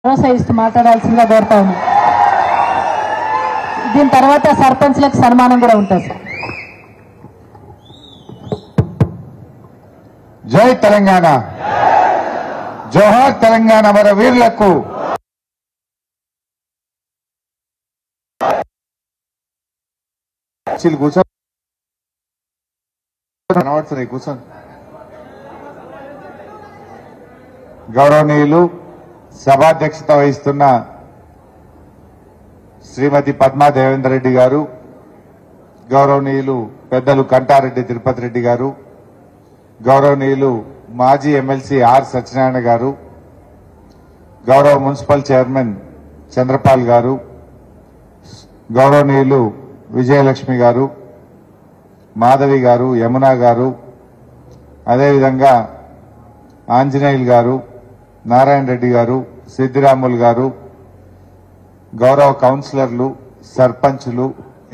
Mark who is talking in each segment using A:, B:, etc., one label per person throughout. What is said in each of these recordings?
A: భరోసా ఇస్తూ మాట్లాడాల్సిందిగా కోరుతాము. దీని తర్వాత సర్పంచ్లకు సన్మానం కూడా ఉంటుంది సార్.
B: జై తెలంగాణ, జోహార్ తెలంగాణ మన వీరులకు. కూర్చో కనబడుతున్నాయి, కూర్చోండి. గౌరవనీయులు సభాధ్యక్షత వహిస్తున్న శ్రీమతి పద్మా దేవేందర్ రెడ్డి గారు, గౌరవనీయులు పెద్దలు కంటారెడ్డి తిరుపతి రెడ్డి గారు, గౌరవనీయులు మాజీ ఎమ్మెల్సీ ఆర్ సత్యనారాయణ గారు, గౌరవ మున్సిపల్ చైర్మన్ చంద్రపాల్ గారు, గౌరవనీయులు విజయలక్ష్మి గారు, మాధవి గారు, యమున గారు, అదేవిధంగా ఆంజనేయులు గారు, నారాయణ రెడ్డి గారు, సిద్దిరాములు గారు, గౌరవ కౌన్సిలర్లు, సర్పంచ్లు,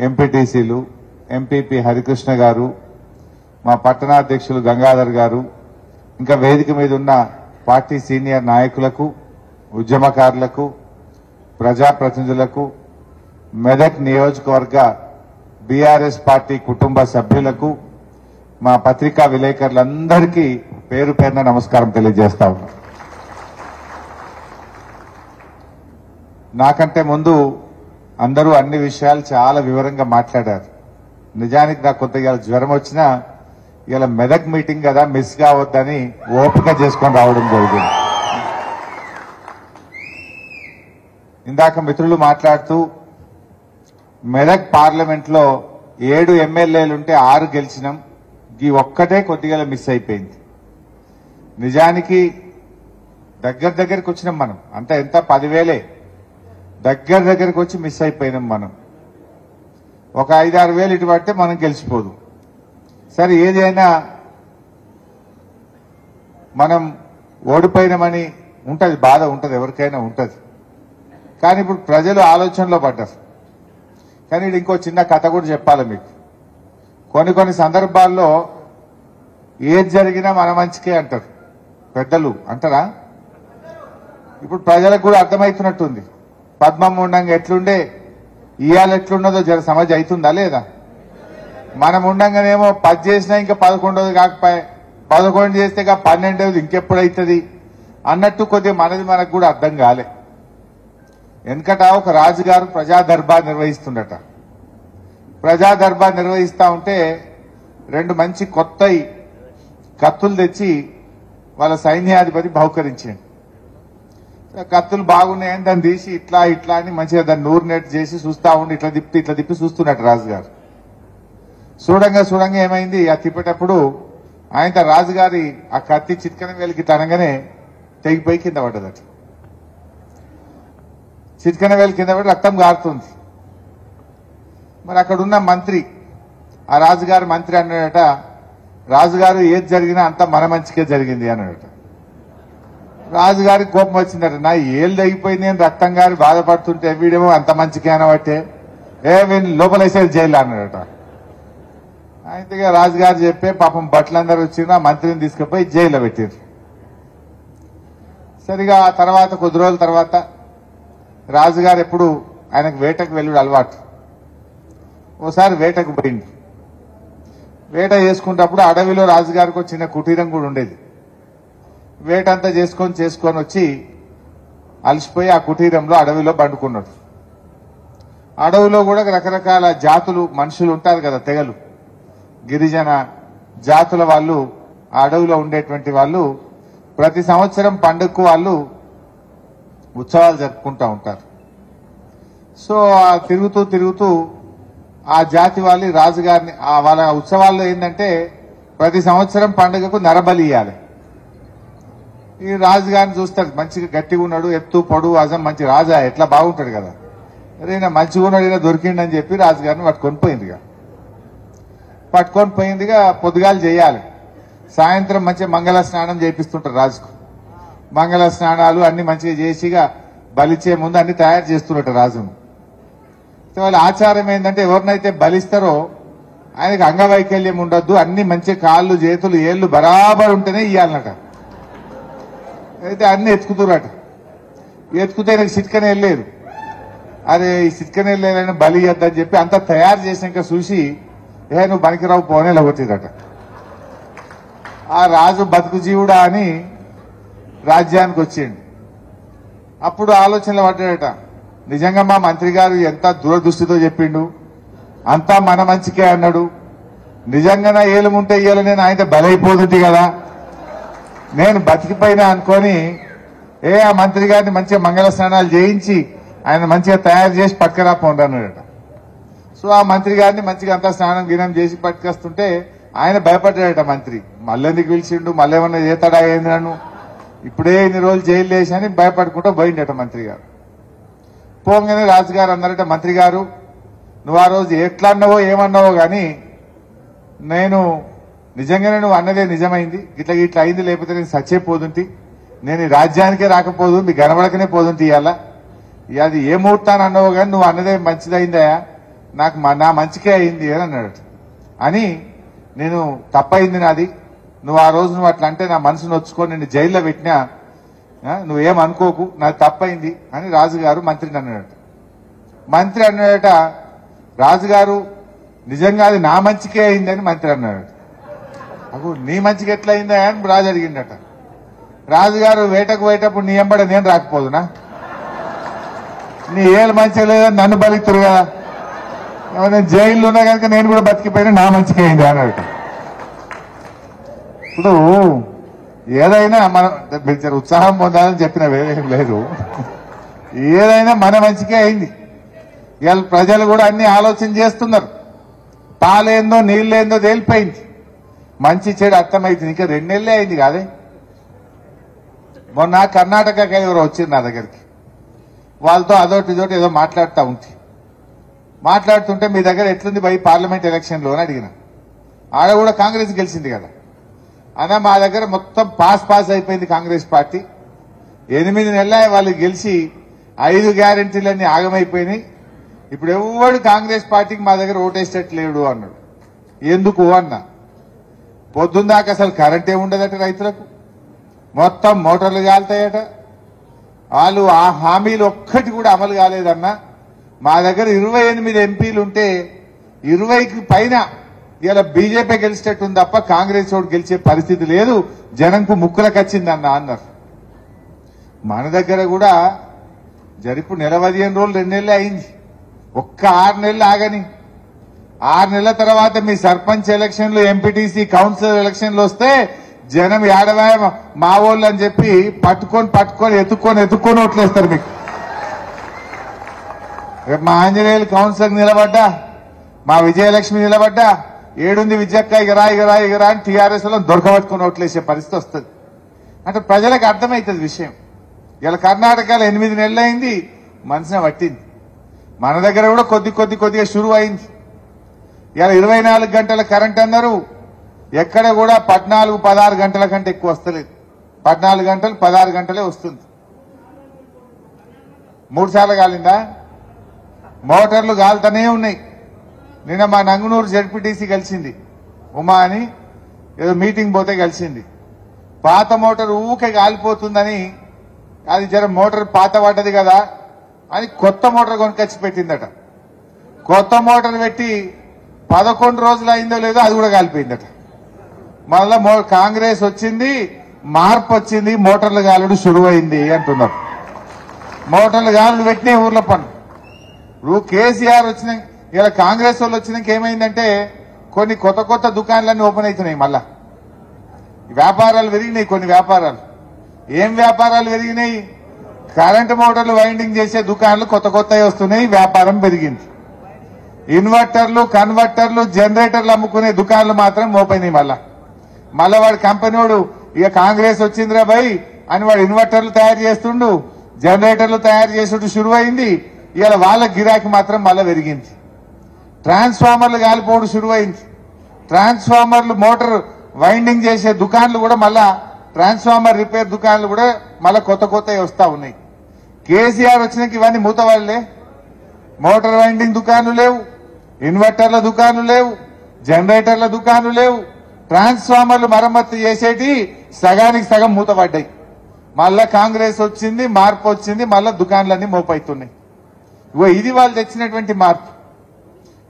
B: ఎంపీటీసీలు, ఎంపీపీ హరికృష్ణ గారు, మా పట్టణాధ్యక్షులు గంగాధర్ గారు, ఇంకా వేదిక మీద ఉన్న పార్టీ సీనియర్ నాయకులకు, ఉద్యమకారులకు, ప్రజాప్రతినిధులకు, మెదక్ నియోజకవర్గ బీఆర్ఎస్ పార్టీ కుటుంబ సభ్యులకు, మా పత్రికా విలేకరులందరికీ పేరు పేరున నమస్కారం తెలియజేస్తా ఉన్నాం. నాకంటే ముందు అందరూ అన్ని విషయాలు చాలా వివరంగా మాట్లాడారు. నిజానికి నాకు కొంత ఇవాళ జ్వరం వచ్చినా ఇలా మెదక్ మీటింగ్ కదా మిస్ కావద్దని ఓపిక చేసుకొని రావడం జరిగింది. ఇందాక మిత్రులు మాట్లాడుతూ మెదక్ పార్లమెంట్ లో 7 ఎమ్మెల్యేలుంటే 6 గెలిచినాం, ఈ ఒక్కటే కొద్దిగా మిస్ అయిపోయింది. నిజానికి దగ్గరికి వచ్చినాం మనం, అంత ఎంత 10,000 దగ్గరికి వచ్చి మిస్ అయిపోయినాం మనం. ఒక 5-6 వేలు ఇటు పడితే మనం గెలిచిపోదు. సరే, ఏదైనా మనం ఓడిపోయినామని ఉంటది, బాధ ఉంటది, ఎవరికైనా ఉంటది. కానీ ఇప్పుడు ప్రజలు ఆలోచనలో పడ్డారు. కానీ ఇది ఇంకో చిన్న కథ కూడా చెప్పాలి మీకు. కొన్ని సందర్భాల్లో ఏది జరిగినా మన మంచికే అంటారు పెద్దలు, అంటారా? ఇప్పుడు ప్రజలకు కూడా అర్థమవుతున్నట్టుంది. పద్మం ఉండంగా ఎట్లుండే ఇవాళ ఎట్లున్నదో జర సమజ్ అవుతుందా లేదా? మనం ఉండంగానేమో 10 చేసినా ఇంకా 11వ కాకపోయా, 11 చేస్తే 12వ ఇంకెప్పుడైతుంది అన్నట్టు కొద్దిగా మనకు కూడా అర్థం కాలే. వెనకట ఒక రాజుగారు ప్రజా దర్బార్ నిర్వహిస్తుండట. ప్రజా దర్బార్ నిర్వహిస్తా ఉంటే 2 మంచి కొత్త కత్తులు తెచ్చి వాళ్ళ సైన్యాధిపతి బహుకరించాడు. కత్తులు బాగున్నాయని దాన్ని తీసి ఇట్లా అని మంచిగా దాన్ని నూరు నెట్ చేసి చూస్తా ఉండి ఇట్లా తిప్పి చూస్తున్నట్టు రాజుగారు. చూడంగా ఏమైంది, ఆ తిప్పేటప్పుడు ఆయన రాజుగారి ఆ కత్తి చిట్కన వేలికి తనగానే తెగిపోయి కింద పడ్డదట. చిట్కన వేలు కింద పడి రక్తం గారుతుంది. మరి అక్కడున్న మంత్రి, ఆ రాజుగారి మంత్రి అన్నాడట, రాజుగారు ఏది జరిగినా అంతా మన మంచికే జరిగింది అన్నాడట. రాజుగారికి కోపం వచ్చిందట, నా ఏళ్ళు తెగిపోయింది అని రక్తం గారి బాధపడుతుంటే వీడేమో అంత మంచికే అనబట్టే వీళ్ళు లోపలేసేది జైలు అన్నాడట. అయితే రాజుగారు చెప్పే పాపం బట్టలందరూ వచ్చిన మంత్రిని తీసుకుపోయి జైల్లో పెట్టారు. సరిగా ఆ తర్వాత కొద్ది రోజుల తర్వాత రాజుగారు ఎప్పుడు ఆయనకు వేటకు వెళ్ళుడు అలవాటు. ఓసారి వేటకు పోయింది. వేట చేసుకున్నప్పుడు అడవిలో రాజుగారికి ఒక చిన్న కుటీరం కూడా ఉండేది. వేటంతా చేసుకొని వచ్చి అలసిపోయి ఆ కుటీరంలో అడవిలో పండుకున్నాడు. అడవిలో కూడా రకరకాల జాతులు మనుషులు ఉంటారు కదా, తెగలు, గిరిజన జాతుల వాళ్ళు ఆ అడవిలో ఉండేటువంటి వాళ్ళు ప్రతి సంవత్సరం పండుగకు వాళ్ళు ఉత్సవాలు జరుపుకుంటూ ఉంటారు. సో తిరుగుతూ ఆ జాతి వాళ్ళు రాజుగారిని వాళ్ళ ఉత్సవాల్లో ఏంటంటే ప్రతి సంవత్సరం పండుగకు నరబలి ఇవ్వాలి. ఈ రాజుగారిని చూస్తాడు, మంచిగా గట్టిగా ఉన్నాడు, ఎత్తు పొడువు అజం మంచి రాజా, ఎట్లా బాగుంటాడు కదా, ఈయన మంచిగా ఉన్నాడు, ఈయన దొరికిండని చెప్పి రాజుగారిని పట్టుకొని పోయిందిగా పొద్దుగాలు చేయాలి. సాయంత్రం మంచిగా మంగళ స్నానం చేపిస్తుంటారు రాజుకు. మంగళ స్నానాలు అన్ని మంచిగా చేసిగా బలిచ్చే ముందు అన్ని తయారు చేస్తున్నట్టు రాజును. వాళ్ళ ఆచారం ఏంటంటే ఎవరినైతే బలిస్తారో ఆయనకు అంగవైకల్యం ఉండొద్దు, అన్ని మంచి కాళ్ళు చేతులు ఏళ్ళు బరాబర్ ఉంటేనే ఇయ్యాలన్నట. అయితే అన్ని ఎత్తుకుతున్నట. ఎత్తుకుతే నాకు సిట్కనే వెళ్ళలేదు. అరే ఈ సిట్కనే వెళ్ళలేదని బలి ఇద్దని చెప్పి అంతా తయారు చేసినాక చూసి నువ్వు పనికిరావు పోనే కొట్టిరట. ఆ రాజు బతుకు జీవుడా అని రాజ్యానికి వచ్చిండు. అప్పుడు ఆలోచనలు పడ్డాడట, నిజంగా మా మంత్రి గారు ఎంత దూరదృష్టితో చెప్పిండు, అంతా మన మంచికే అన్నాడు. నిజంగా ఏలుముంటే ఇయ్యాల నేను ఆయన బలైపోతుంది కదా, నేను బతికిపోయినా అనుకొని ఆ మంత్రి గారిని మంచిగా మంగళ స్నానాలు చేయించి ఆయన మంచిగా తయారు చేసి పట్టుకరా పోండి అన్నాడట. సో ఆ మంత్రి గారిని మంచిగా అంతా స్నానం గినం చేసి పట్టుకొస్తుంటే ఆయన భయపడ్డాడట మంత్రి. మళ్ళెందుకు పిలిచిండు, మళ్ళీ ఏమన్నా చేతాడా ఏంది నన్ను, ఇప్పుడే ఇన్ని రోజులు జైలు వేసి అని భయపడుకుంటూ పోయిండట మంత్రి గారు. పోగానే రాజుగారు అన్నారట, మంత్రి గారు నువ్వు ఆ రోజు ఎట్లా అన్నావో ఏమన్నావో గాని నేను నిజంగానే నువ్వు అన్నదే నిజమైంది, ఇట్లా ఇట్లా అయింది, లేకపోతే నేను సచ్చేపోతుంటి, నేను ఈ రాజ్యానికే రాకపోదు, మీ గనబడకనే పోతుంటి. ఇవాళ అది ఏ ముహూర్తాన్ని అన్నావో కానీ నువ్వు అన్నదే మంచిదైందయా, నాకు నా మంచికే అయింది అని అన్నాడు. అని నేను తప్పయింది నాది, నువ్వు ఆ రోజు నువ్వు అట్లా అంటే నా మనసు నొచ్చుకొని నిన్ను జైల్లో పెట్టినా నువ్వేం అనుకోకు, నాది తప్పయింది అని రాజుగారు మంత్రిని అన్నాడట. మంత్రి అన్నాడట, రాజుగారు నిజంగా అది నా మంచికే అయిందని మంత్రి అన్నాడట. అప్పుడు నీ మంచికి ఎట్లా అయిందా అని రాజు అడిగిండట. రాజుగారు వేటకు పోయేటప్పుడు నీ ఎంబడ నేను రాకపోదునా, నీ ఏళ్ళు మంచిగా లేదని నన్ను బలితురు కదా, నేను జైల్లో ఉన్నా కనుక నేను కూడా బతికిపోయినా నా మంచిగా అయింది అన్నాడట. ఇప్పుడు ఏదైనా మనం మీరు ఉత్సాహం పొందాలని చెప్పిన వేరేం లేదు, ఏదైనా మన మంచికే అయింది. ఇవాళ ప్రజలు కూడా అన్ని ఆలోచన చేస్తున్నారు, పాలేందో నీళ్ళేందో తేలిపోయింది, మంచి చెడు అర్థమైంది. ఇంకా 2 నెలలే అయింది కాదే. మొన్న కర్ణాటకకి ఎవరో వచ్చింది నా దగ్గరికి, వాళ్ళతో అదోటి ఇదోటి ఏదో మాట్లాడుతూ ఉంటే మాట్లాడుతుంటే మీ దగ్గర ఎట్లుంది భయ్ పార్లమెంట్ ఎలక్షన్లో అని అడిగిన. ఆడ కూడా కాంగ్రెస్ గెలిచింది కదా అన్న, మా దగ్గర మొత్తం పాస్ అయిపోయింది కాంగ్రెస్ పార్టీ, 8 నెలల వాళ్ళు గెలిచి 5 గ్యారెంటీలన్నీ ఆగమైపోయినాయి, ఇప్పుడు ఎవడు కాంగ్రెస్ పార్టీకి మా దగ్గర ఓటేసేటట్లేడు అన్నాడు. ఎందుకు అన్నా, పొద్దుందాకా అసలు కరెంటే ఉండదట, రైతులకు మొత్తం మోటార్లు కాలుతాయట, వాళ్ళు ఆ హామీలు ఒక్కటి కూడా అమలు కాలేదన్నా. మా దగ్గర 28 ఎంపీలు ఉంటే 20కి పైన ఇలా బీజేపీ గెలిచేటట్టుంది తప్ప కాంగ్రెస్ ఓటు గెలిచే పరిస్థితి లేదు, జనంకు ముక్కులకు వచ్చిందన్న అన్నారు. మన దగ్గర కూడా జరిపు నెల 15 రోజులు 2 నెలలే అయింది, ఒక్క 6 నెలలు ఆగని. 6 నెలల తర్వాత మీ సర్పంచ్ ఎలక్షన్లు, ఎంపీటీసీ, కౌన్సిలర్ ఎలక్షన్లు వస్తే జనం ఏడవాయ మా వాళ్ళు అని చెప్పి పట్టుకొని ఎత్తుక్కొని ఓట్లేస్తారు మీకు. రేపు మా ఆంజనేయులు కౌన్సిలర్ నిలబడ్డా, మా విజయలక్ష్మి నిలబడ్డా, ఏడుంది విజయక్క ఇగరా అని టీఆర్ఎస్ లో దొరకబట్టుకుని ఓట్లేసే పరిస్థితి వస్తుంది. అంటే ప్రజలకు అర్థమవుతుంది విషయం. ఇలా కర్ణాటకలో 8 నెలలు అయింది, మనసున పట్టింది. మన దగ్గర కూడా కొద్దిగా షురు అయింది. ఇలా 24 గంటల కరెంట్ అన్నారు, ఎక్కడ కూడా 14-16 గంటల కంటే ఎక్కువ వస్తలేదు. 14 గంటలు 16 గంటలే వస్తుంది. 3 సార్లు కాలిందా? మోటార్లు గాలుతూనే ఉన్నాయి. నిన్న మా నంగునూరు జడ్పీటీసీ కలిసింది, ఉమా అని, ఏదో మీటింగ్ పోతే కలిసింది. పాత మోటార్ ఊకే కాలిపోతుందని, అది జర మోటార్ పాత పడ్డది కదా అని కొత్త మోటార్ కొనుకొచ్చి పెట్టిందట. కొత్త మోటార్ పెట్టి 11 రోజులు అయిందో లేదో అది కూడా కాలిపోయిందట. మళ్ళా కాంగ్రెస్ వచ్చింది, మార్పు వచ్చింది, మోటార్లు గాలుడు శురువైంది అంటున్నారు. మోటార్లు గాలుడు పెట్టిన ఊర్ల పన్ను. ఇప్పుడు కేసీఆర్ వచ్చిన, ఇలా కాంగ్రెస్ వాళ్ళు వచ్చినాక ఏమైందంటే కొన్ని కొత్త దుకాణాలన్నీ ఓపెన్ అవుతున్నాయి. మళ్ళా వ్యాపారాలు పెరిగినాయి. కొన్ని వ్యాపారాలు, ఏం వ్యాపారాలు పెరిగినాయి? కరెంటు మోటార్లు వైండింగ్ చేసే దుకాణాలు కొత్తవి వస్తున్నాయి, వ్యాపారం పెరిగింది. ఇన్వర్టర్లు, కన్వర్టర్లు, జనరేటర్లు అమ్ముకునే దుకాణాలు మాత్రం మోపోయినాయి. మళ్ళా వాడు కంపెనీ వాడు ఇక కాంగ్రెస్ వచ్చిందిరా భయ్ అని వాడు ఇన్వర్టర్లు తయారు చేస్తుండు, జనరేటర్లు తయారు చేసుడు శురువైంది. ఇవాళ వాళ్ళ గిరాకీ మాత్రం మళ్ళా పెరిగింది. ట్రాన్స్ఫార్మర్లు కాలిపోవడం శురువైంది. ట్రాన్స్ఫార్మర్లు మోటార్ వైండింగ్ చేసే దుకాణాలు కూడా మళ్ళా, ట్రాన్స్ఫార్మర్ రిపేర్ దుకాణాలు కూడా మళ్ళా కొత్తవి వస్తా ఉన్నాయి. కేసీఆర్ వచ్చినాక ఇవన్నీ మూతవాళ్లే. మోటార్ వైండింగ్ దుకాణాలు లేవు, ఇన్వర్టర్ల దుకాణాలు లేవు, జనరేటర్ల దుకాణాలు లేవు, ట్రాన్స్ఫార్మర్లు మరమ్మతు చేసేటి సగానికి సగం మూతపడ్డాయి. మళ్ళా కాంగ్రెస్ వచ్చింది, మార్పు వచ్చింది, మళ్ళా దుకాణాలన్నీ మోపైతున్నాయి. ఇది వాళ్ళు తెచ్చినటువంటి మార్పు.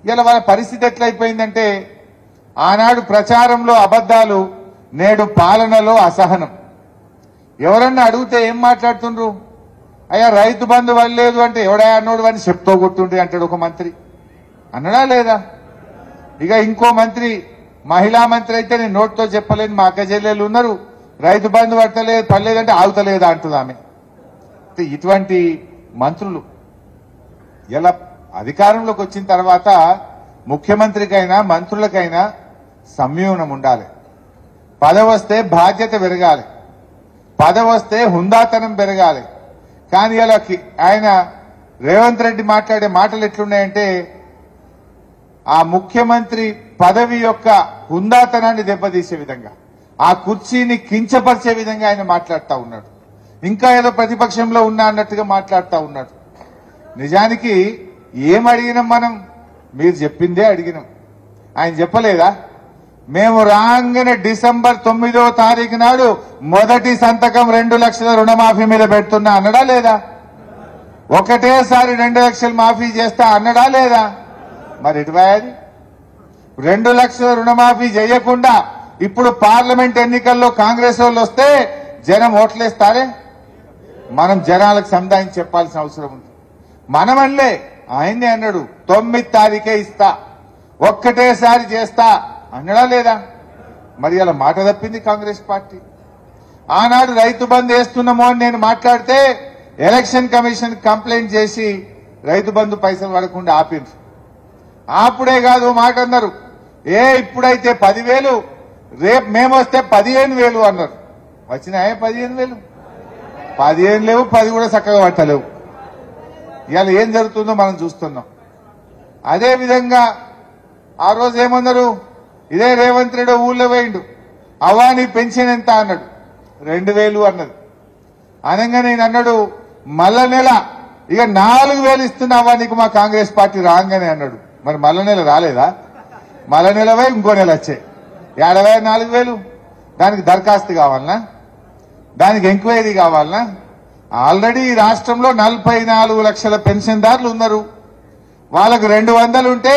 B: ఇలా వాళ్ళ పరిస్థితి ఎట్లయిపోయిందంటే ఆనాడు ప్రచారంలో అబద్ధాలు, నేడు పాలనలో అసహనం. ఎవరన్నా అడిగితే ఏం మాట్లాడుతుండ్రు? అయ్యా రైతు బంధు వల్లేదు అంటే ఎవడా అన్నోడు అని చెప్తూ కొట్టుండ్రి అంటాడు ఒక మంత్రి. అన్నడా లేదా? ఇక ఇంకో మంత్రి, మహిళా మంత్రి అయితే నేను నోట్తో చెప్పలేని మా అక్క చెల్లెలు ఉన్నారు, రైతు బంధు పడలేదంటే ఆగుతలేదా అంటుంది ఆమె. ఇటువంటి మంత్రులు ఇలా అధికారంలోకి వచ్చిన తర్వాత ముఖ్యమంత్రికైనా మంత్రులకైనా సంయమనం ఉండాలి. పదవి వస్తే బాధ్యత పెరగాలి, పదవి వస్తే హుందాతనం పెరగాలి. కానీ ఇలా ఆయన రేవంత్ రెడ్డి మాట్లాడే మాటలు ఎట్లున్నాయంటే ఆ ముఖ్యమంత్రి పదవి యొక్క హుందాతనాన్ని దెబ్బతీసే విధంగా, ఆ కుర్చీని కించపరిచే విధంగా ఆయన మాట్లాడుతూ ఉన్నాడు. ఇంకా ఏదో ప్రతిపక్షంలో ఉన్నా అన్నట్టుగా మాట్లాడుతూ ఉన్నాడు. నిజానికి ఏం అడిగినాం మనం? మీరు చెప్పిందే అడిగినాం. ఆయన చెప్పలేదా? మేము రాగానే డిసెంబర్ 9వ తారీఖు నాడు మొదటి సంతకం 2 లక్షల రుణమాఫీ మీద పెడుతున్నా అన్నడా లేదా? ఒకటేసారి 2 లక్షలు మాఫీ చేస్తా అన్నడా లేదా? మరి ఎటువైంది? 2 లక్షల రుణమాఫీ చేయకుండా ఇప్పుడు పార్లమెంట్ ఎన్నికల్లో కాంగ్రెస్ వాళ్ళు వస్తే జనం ఓట్లేస్తారే? మనం జనాలకు సంధానం చెప్పాల్సిన అవసరం ఉంది. మనమల్లే ఆయన్నే అన్నాడు 9 తారీఖే ఇస్తా, ఒక్కటేసారి చేస్తా అన్నడా లేదా? మరి అలా మాట తప్పింది కాంగ్రెస్ పార్టీ. ఆనాడు రైతు బంధు వేస్తున్నామో అని నేను మాట్లాడితే ఎలక్షన్ కమిషన్ కంప్లైంట్ చేసి రైతు బంధు పైసలు పడకుండా ఆపిండ్రు. అప్పుడే కాదు మాట అన్నారు, ఇప్పుడైతే 10,000, రేపు మేము వస్తే 15,000 అన్నారు. వచ్చినాయే 15,000? 15 లేవు, 10 కూడా చక్కగా పట్టలేవు. ఇవాళ ఏం జరుగుతుందో మనం చూస్తున్నాం. అదే విధంగా ఆ రోజు ఏమన్నారు? ఇదే రేవంత్ రెడ్డి ఊళ్ళో పోయిండు, అవ్వాని పెన్షన్ ఎంత అన్నాడు, 2,000 అన్నది. అనగా నేను అన్నాడు మళ్ళా నెల ఇక 4,000 ఇస్తున్నా అవ్వా నీకు మా కాంగ్రెస్ పార్టీ రాగానే అన్నాడు. మరి మళ్ళా నెల రాలేదా? మళ్ళా నెల పోయి ఇంకో నెల వచ్చాయి. 4,000. దానికి దరఖాస్తు కావాలనా? దానికి ఎంక్వైరీ కావాలనా? ఆల్రెడీ ఈ రాష్ట్రంలో 44 లక్షల పెన్షన్దారులు ఉన్నారు. వాళ్ళకు 200 ఉంటే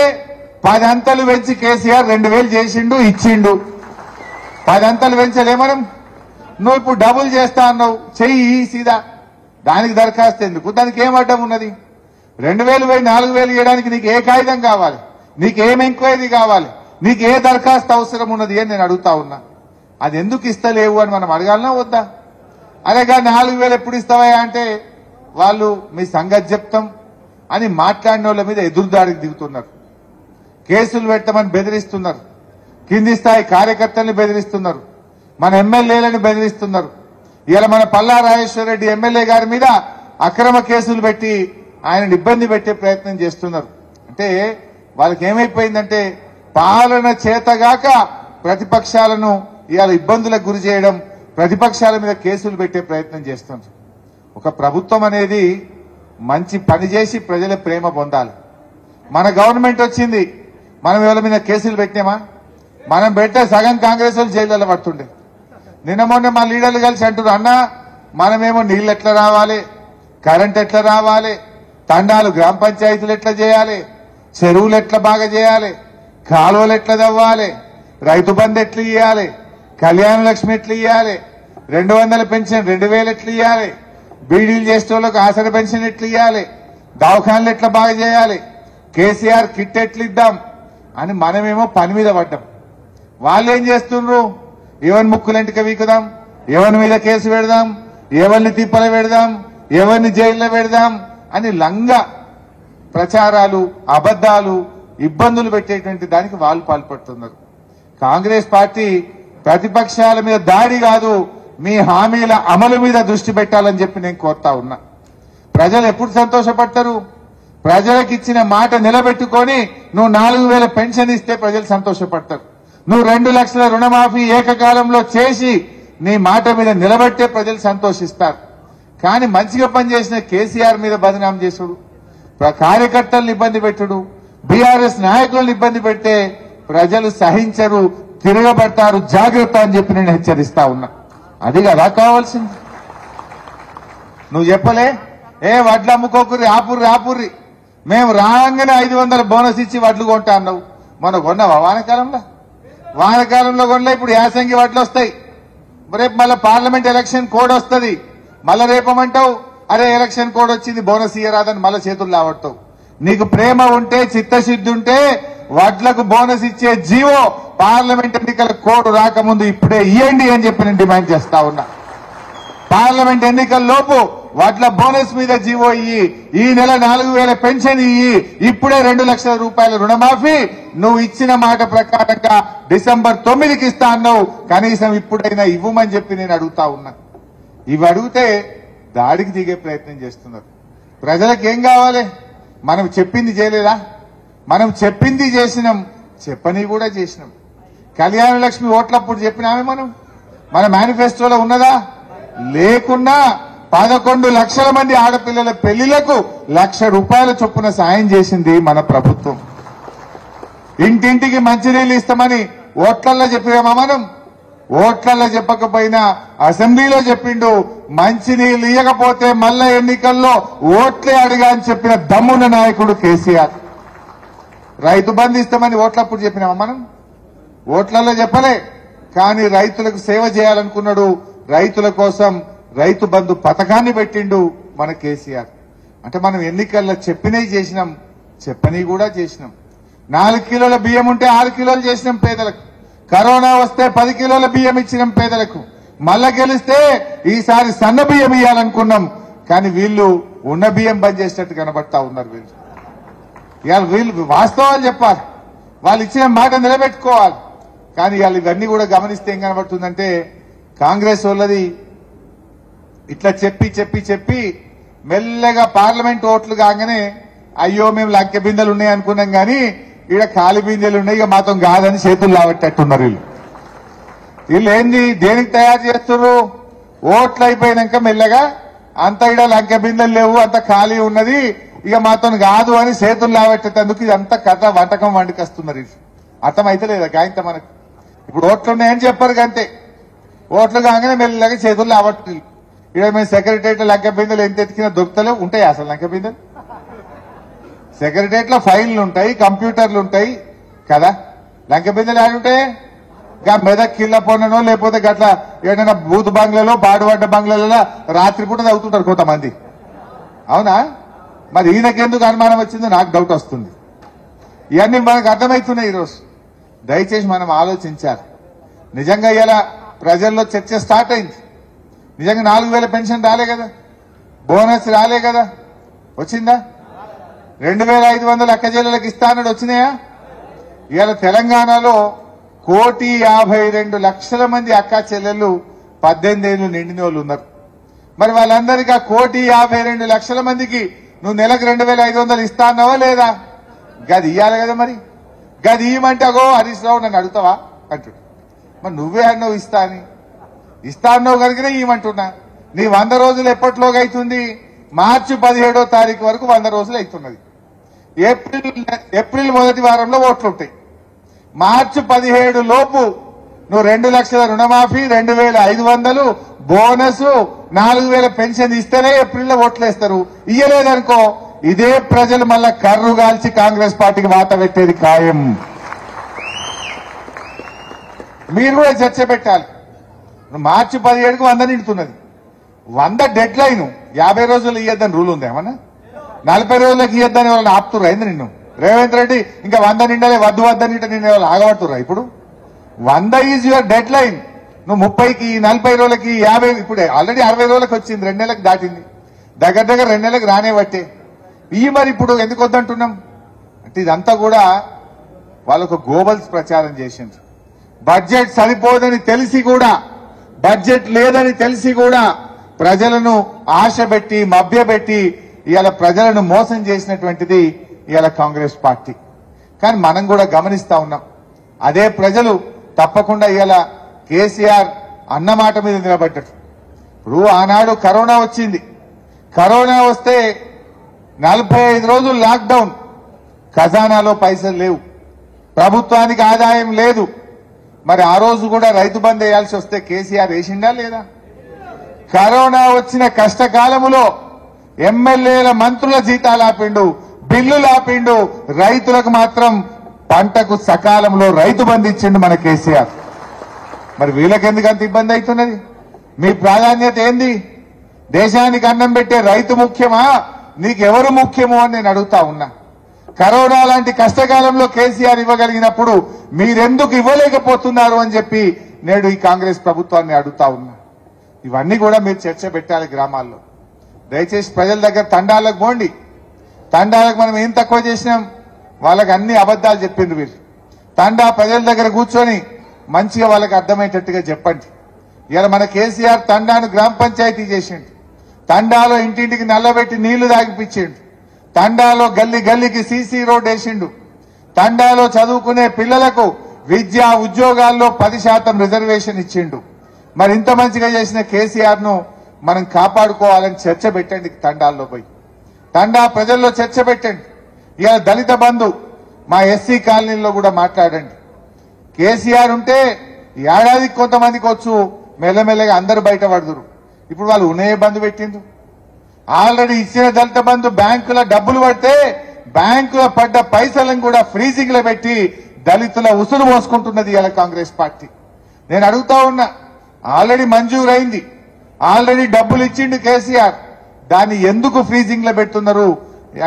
B: 10 అంతలు పెంచి కేసీఆర్ 2,000 చేసిండు, ఇచ్చిండు. 10 అంతలు పెంచలే మనం? నువ్వు ఇప్పుడు డబుల్ చేస్తా అన్నావు, చెయ్యి సీదా. దానికి దరఖాస్తు ఎందుకు? దానికి ఏం అడ్డం ఉన్నది? 2,000 పోయి 4,000 ఇవ్వడానికి నీకు ఏ కాగితం కావాలి? నీకేం ఎంక్వైరీ కావాలి? నీకు ఏ దరఖాస్తు అవసరం ఉన్నది అని నేను అడుగుతా ఉన్నా. అది ఎందుకు ఇస్తలేవు అని మనం అడగాలనా వద్దా? అలాగా 4,000 ఎప్పుడు ఇస్తావా అంటే వాళ్ళు మీ సంగతి చెప్తాం అని మాట్లాడిన వాళ్ళ మీద ఎదురుదాడికి దిగుతున్నారు. కేసులు పెట్టమని బెదిరిస్తున్నారు, కింది స్థాయి కార్యకర్తల్ని బెదిరిస్తున్నారు, మన ఎమ్మెల్యేలను బెదిరిస్తున్నారు. ఇలా మన పల్లా రాజేశ్వర రెడ్డి ఎమ్మెల్యే గారి మీద అక్రమ కేసులు పెట్టి ఆయనను ఇబ్బంది పెట్టే ప్రయత్నం చేస్తున్నారు. అంటే వాళ్ళకి ఏమైపోయిందంటే పాలన చేతగాక ప్రతిపక్షాలను ఇవాళ ఇబ్బందులకు గురి చేయడం, ప్రతిపక్షాల మీద కేసులు పెట్టే ప్రయత్నం చేస్తున్నారు. ఒక ప్రభుత్వం అనేది మంచి పని చేసి ప్రజల ప్రేమ పొందాలి. మన గవర్నమెంట్ వచ్చింది, మనం ఎవరి మీద కేసులు పెట్టినామా? మనం పెట్టే సగం కాంగ్రెస్ వాళ్ళు జైల్లో పడుతుండే. నిన్న మొన్న మా లీడర్లు కలిసి అంటున్నారు, అన్నా మనమేమో నీళ్ళు ఎట్లా రావాలి, కరెంట్ ఎట్లా రావాలి, తండాలు గ్రామ పంచాయతీలు ఎట్లా చేయాలి, చెరువులు ఎట్లా బాగా చేయాలి, కాలువలు ఎట్లా తవ్వాలి, రైతు బంధు ఎట్లా ఇవ్వాలి, కళ్యాణ లక్ష్మి ఎట్లా ఇవ్వాలి, 200 పెన్షన్ 2,000 ఎట్లా ఇవ్వాలి, బీడీలు చేసే వాళ్ళకు ఆసర పెన్షన్ ఎట్లా ఇవ్వాలి, దవాఖానలు ఎట్లా బాగా చేయాలి, కేసీఆర్ కిట్ ఎట్లా ఇద్దాం అని మనమేమో పని మీద పడ్డాం. వాళ్ళు ఏం చేస్తున్నారు? ఎవరిని ముక్కులంటిక వీకుదాం, ఎవరి మీద కేసు పెడదాం, ఎవరిని తిప్పల పెడదాం, ఎవరిని జైల్లో పెడదాం అని లంగా ప్రచారాలు, అబద్దాలు, ఇబ్బందులు పెట్టేటువంటి దానికి వాళ్ళు పాల్పడుతున్నారు. కాంగ్రెస్ పార్టీ ప్రతిపక్షాల మీద దాడి కాదు, మీ హామీల అమలు మీద దృష్టి పెట్టాలని చెప్పి నేను కోరుతా ఉన్నా. ప్రజలు ఎప్పుడు సంతోషపడతారు? ప్రజలకు ఇచ్చిన మాట నిలబెట్టుకొని నువ్వు 4,000 పెన్షన్ ఇస్తే ప్రజలు సంతోషపడతారు. నువ్వు 2 లక్షల రుణమాఫీ ఏకకాలంలో చేసి నీ మాట మీద నిలబెట్టే ప్రజలు సంతోషిస్తారు. కానీ మంచిగా పనిచేసిన కేసీఆర్ మీద బదనాం చేసుడు, కార్యకర్తలను ఇబ్బంది పెట్టుడు, బీఆర్ఎస్ నాయకులను ఇబ్బంది పెడితే ప్రజలు సహించరు, తిరగబడతారు. జాగ్రత్త అని చెప్పి నేను హెచ్చరిస్తా ఉన్నా. అది కదా కావాల్సింది. నువ్వు చెప్పలే వడ్లు అమ్ముకోకుర్రి ఆపుర్రి మేము రాగానే 500 బోనస్ ఇచ్చి వడ్లు కొంటా అన్నావు. మనం కొన్నావా వానకాలంలో కొనలే. ఇప్పుడు యాసంగి వడ్లు వస్తాయి. రేపు మళ్ళీ పార్లమెంట్ ఎలక్షన్ కోడ్ వస్తుంది. మళ్ళా రేపమంటావు అరే ఎలక్షన్ కోడ్ వచ్చింది బోనస్ ఇయ్యరాదని మళ్ళీ చేతులు లావడతావు. నీకు ప్రేమ ఉంటే చిత్తశుద్ధి ఉంటే వడ్లకు బోనస్ ఇచ్చే జీవో పార్లమెంట్ ఎన్నికల కోడ్ రాకముందు ఇప్పుడే ఇయ్యండి అని చెప్పి నేను డిమాండ్ చేస్తా ఉన్నా. పార్లమెంట్ ఎన్నికల లోపు వడ్ల బోనస్ మీద జీవో ఇయ్యి, ఈ నెల 4,000 పెన్షన్ ఇయ్యి, ఇప్పుడే 2 లక్షల రూపాయల రుణమాఫీ నువ్వు ఇచ్చిన మాట ప్రకారంగా డిసెంబర్ 9కి ఇస్తా అన్నావు. కనీసం ఇప్పుడైనా ఇవ్వమని చెప్పి నేను అడుగుతా ఉన్నా. ఇవి అడిగితే దాడికి దిగే ప్రయత్నం చేస్తున్నారు. ప్రజలకు ఏం కావాలి? మనం చెప్పింది చేయలేదా? మనం చెప్పింది చేసినాం, చెప్పని కూడా చేసినాం. కళ్యాణ లక్ష్మి ఓట్లప్పుడు చెప్పినామే మన మేనిఫెస్టోలో ఉన్నదా? లేకున్నా 11 లక్షల మంది ఆడపిల్లల పెళ్లిలకు 1,00,000 రూపాయల చొప్పున సాయం చేసింది మన ప్రభుత్వం. ఇంటింటికి మంచినీళ్ళు ఇస్తామని ఓట్లల్లో చెప్పినామా ఓట్లల్లో చెప్పకపోయినా అసెంబ్లీలో చెప్పిండు. మంచినీళ్ళు ఇయ్యకపోతే మళ్ళా ఎన్నికల్లో ఓట్లే అడిగా అని చెప్పిన దమ్మున నాయకుడు కేసీఆర్. రైతు బంధు ఇస్తామని ఓట్లప్పుడు చెప్పినామా ఓట్లలో చెప్పలే. కానీ రైతులకు సేవ చేయాలనుకున్నాడు. రైతుల కోసం రైతు బంధు పథకాన్ని పెట్టిండు మన కేసీఆర్. అంటే మనం ఎన్నికల్లో చెప్పినవి చేసినాం, చెప్పని కూడా చేసినాం. 4 కిలోల బియ్యం ఉంటే 6 కిలోలు చేసినాం పేదలకు. కరోనా వస్తే 10 కిలోల బియ్యం ఇచ్చినాం పేదలకు. మళ్ళా గెలిస్తే ఈసారి సన్న బియ్యం ఇవ్వాలనుకున్నాం. కానీ వీళ్ళు ఉన్న బియ్యం బంద్ చేసినట్టు కనబడతా ఉన్నారు. వీళ్ళు వాస్తవాలు చెప్పాలి, వాళ్ళు ఇచ్చిన మాట నిలబెట్టుకోవాలి. కానీ వాళ్ళు ఇవన్నీ కూడా గమనిస్తే ఏం కనబడుతుందంటే కాంగ్రెస్ వాళ్ళది ఇట్లా చెప్పి మెల్లగా పార్లమెంట్ ఓట్లు కాగానే అయ్యో మేము లంకె బిందెలు ఉన్నాయి అనుకున్నాం కానీ ఈడ ఖాళీ బిందెలు ఉన్నాయి, ఇక మాతో కాదని చేతులు లావట్టేట్టున్నారు. వీళ్ళు ఏంది దేనికి తయారు చేస్తున్నారు? ఓట్లు అయిపోయినాక మెల్లగా అంత ఈడ లంకె బిందెలు లేవు, అంత ఖాళీ ఉన్నది, ఇక మాతో కాదు అని చేతులు లావట్టేందుకు ఇదంతా కథ వంటకం వండుకొస్తున్నారు. అర్థమైతే లేదా గాయంత మనకు? ఇప్పుడు ఓట్లు ఉన్నాయని చెప్పారు కంతే, ఓట్లు కాగానే మెల్లగా చేతులు లావట్టు. ఇక్కడ మేము సెక్రటరియట్ లంకె బిందెలు ఎంత ఎతికినా దొరుకుతలేవు. ఉంటాయి అసలు లంకె బిందెలు? సెక్రటరియట్ లో ఫైళ్లు ఉంటాయి, కంప్యూటర్లు ఉంటాయి కదా. లంకె బిందెలు ఆడుంటాయి మెదక్ కిల్ల పొన్ననో లేకపోతే గట్ల ఏదైనా బూత్ బంగ్లాలో బాడుపడ్డ బంగ్లాలలో రాత్రిపూట చదువుతుంటారు కొంతమంది. అవునా? మరి ఈయనకెందుకు అనుమానం వచ్చిందో నాకు డౌట్ వస్తుంది. ఇవన్నీ మనకు అర్థమవుతున్నాయి ఈరోజు. దయచేసి మనం ఆలోచించాలి. నిజంగా ఇలా ప్రజల్లో చర్చ స్టార్ట్ అయింది. నిజంగా 4,000 పెన్షన్ రాలే కదా, బోనస్ రాలే కదా, వచ్చిందా? 2,500 అక్క చెల్లెలకు ఇస్తానని వచ్చినాయా? ఇవాళ తెలంగాణలో 1,52,00,000 మంది అక్క చెల్లెళ్ళు 18 ఏళ్లు నిండిన వాళ్ళు ఉన్నారు. మరి వాళ్ళందరికీ 1,52,00,000 మందికి నువ్వు నెలకు 2,500 ఇస్తా అన్నావా లేదా? గది ఇయ్యాలి కదా. మరి గది ఇయ్యమంటే అగో హరీష్ రావు నన్ను అడుగుతావా అంటుడు. మరి నువ్వే అన్నావు ఇస్తా అన్నావు కనుకనే ఇవ్వమంటున్నా. నీ 100 రోజులు ఎప్పటిలోగా అవుతుంది? మార్చి 17వ తారీఖు వరకు 100 రోజులు అవుతున్నది. ఏప్రిల్ మొదటి వారంలో ఓట్లు ఉంటాయి. మార్చి 17 లోపు నువ్వు 2 లక్షల రుణమాఫీ, 2,500 బోనస్, 4,000 పెన్షన్ ఇస్తేనే ఏప్రిల్లో ఓట్లేస్తారు. ఇయ్యలేదనుకో ఇదే ప్రజలు మళ్ళా కర్రు గాల్చి కాంగ్రెస్ పార్టీకి వాత పెట్టేది ఖాయం. మీరు కూడా చర్చ పెట్టాలి. మార్చి 17కు 100 నిండుతున్నది. 100 డెడ్ లైన్. 50 రోజులు ఇయ్యద్దని రూల్ ఉంది ఏమన్నా? 40 రోజులకు ఇయ్యద్దని వాళ్ళని ఆపుతుర్రా అయింది నిన్ను? రేవంత్ రెడ్డి ఇంకా 100 నిండాలి వద్దని నిన్న వాళ్ళు ఆగబడుతుర్రా? ఇప్పుడు 100 ఈజ్ యువర్ డెడ్ లైన్. నువ్వు 30కి 40 రోజులకి 50, ఇప్పుడు ఆల్రెడీ 60 రోజులకు వచ్చింది, 2 నెలలకు దాటింది, దగ్గర 2 నెలలకు రానే బట్టే ఇవి. మరి ఇప్పుడు ఎందుకు వద్దంటున్నాం అంటే ఇదంతా కూడా వాళ్ళకు గోబల్స్ ప్రచారం చేసిండ్రు. బడ్జెట్ సరిపోదని తెలిసి కూడా, బడ్జెట్ లేదని తెలిసి కూడా ప్రజలను ఆశపెట్టి మభ్యపెట్టి ఇవాళ ప్రజలను మోసం చేసినటువంటిది ఇవాళ కాంగ్రెస్ పార్టీ. కానీ మనం కూడా గమనిస్తా ఉన్నాం. అదే ప్రజలు తప్పకుండా ఇవాళ కేసీఆర్ అన్నమాట మీద నిలబడ్డారు. ఇప్పుడు ఆనాడు కరోనా వచ్చింది. కరోనా వస్తే 45 రోజులు లాక్డౌన్, ఖజానాలో పైసలు లేవు, ప్రభుత్వానికి ఆదాయం లేదు. మరి ఆ రోజు కూడా రైతు బంద్ వేయాల్సి వస్తే కేసీఆర్ వేసిండా లేదా? కరోనా వచ్చిన కష్టకాలములో ఎమ్మెల్యేల మంత్రుల జీతాలు ఆపిండు, బిల్లులు ఆపిండు, రైతులకు మాత్రం పంటకు సకాలంలో రైతు బంధు ఇచ్చిండు మన కేసీఆర్. మరి వీళ్ళకెందుకు అంత ఇబ్బంది అవుతున్నది? మీ ప్రాధాన్యత ఏంది? దేశానికి అన్నం పెట్టే రైతు ముఖ్యమా, నీకెవరు ముఖ్యమో అని నేను అడుగుతా ఉన్నా. కరోనా లాంటి కష్టకాలంలో కేసీఆర్ ఇవ్వగలిగినప్పుడు మీరెందుకు ఇవ్వలేకపోతున్నారు అని చెప్పి నేడు ఈ కాంగ్రెస్ ప్రభుత్వాన్ని అడుగుతా ఉన్నా. ఇవన్నీ కూడా మీరు చర్చ పెట్టాలి గ్రామాల్లో. దయచేసి ప్రజల దగ్గర తండాలకు పోండి. తండాలకు మనం ఏం తక్కువ చేసినాం? వాళ్ళకి అన్ని అబద్దాలు చెప్పిండ్రు వీళ్ళు. తండా ప్రజల దగ్గర కూర్చొని మంచిగా వాళ్ళకి అర్థమయ్యేటట్టుగా చెప్పండి. ఇలా మన కేసీఆర్ తండాను గ్రామ పంచాయతీ చేసిండు. తండాలో ఇంటింటికి నల్లబెట్టి నీళ్లు తాగిపించిండు. తండాలో గల్లీ గల్లీకి సీసీ రోడ్ వేసిండు. తండాలో చదువుకునే పిల్లలకు విద్యా ఉద్యోగాల్లో 10% రిజర్వేషన్ ఇచ్చిండు. మరి ఇంత మంచిగా చేసిన కేసీఆర్ ను మనం కాపాడుకోవాలని చర్చ పెట్టండి. తండాల్లో పోయి తండా ప్రజల్లో చర్చ పెట్టండి. ఇలా దళిత బంధు మా ఎస్సీ కాలనీలో కూడా మాట్లాడండి. కేసీఆర్ ఉంటే ఏడాదికి కొంతమందికి వచ్చు, మెల్లమెల్లగా అందరు బయట పడుదురు. ఇప్పుడు వాళ్ళు ఉన్నే బంధు పెట్టిండు. ఆల్రెడీ ఇచ్చిన దళిత బంధు బ్యాంకుల డబ్బులు పడితే బ్యాంకులో పడ్డ పైసలను కూడా ఫ్రీజింగ్ లో పెట్టి దళితుల ఉసురు పోసుకుంటున్నది ఇలా కాంగ్రెస్ పార్టీ. నేను అడుగుతా ఉన్నా, ఆల్రెడీ మంజూరైంది, ఆల్రెడీ డబ్బులు ఇచ్చిండు కేసీఆర్, దాన్ని ఎందుకు ఫ్రీజింగ్ లో పెడుతున్నారు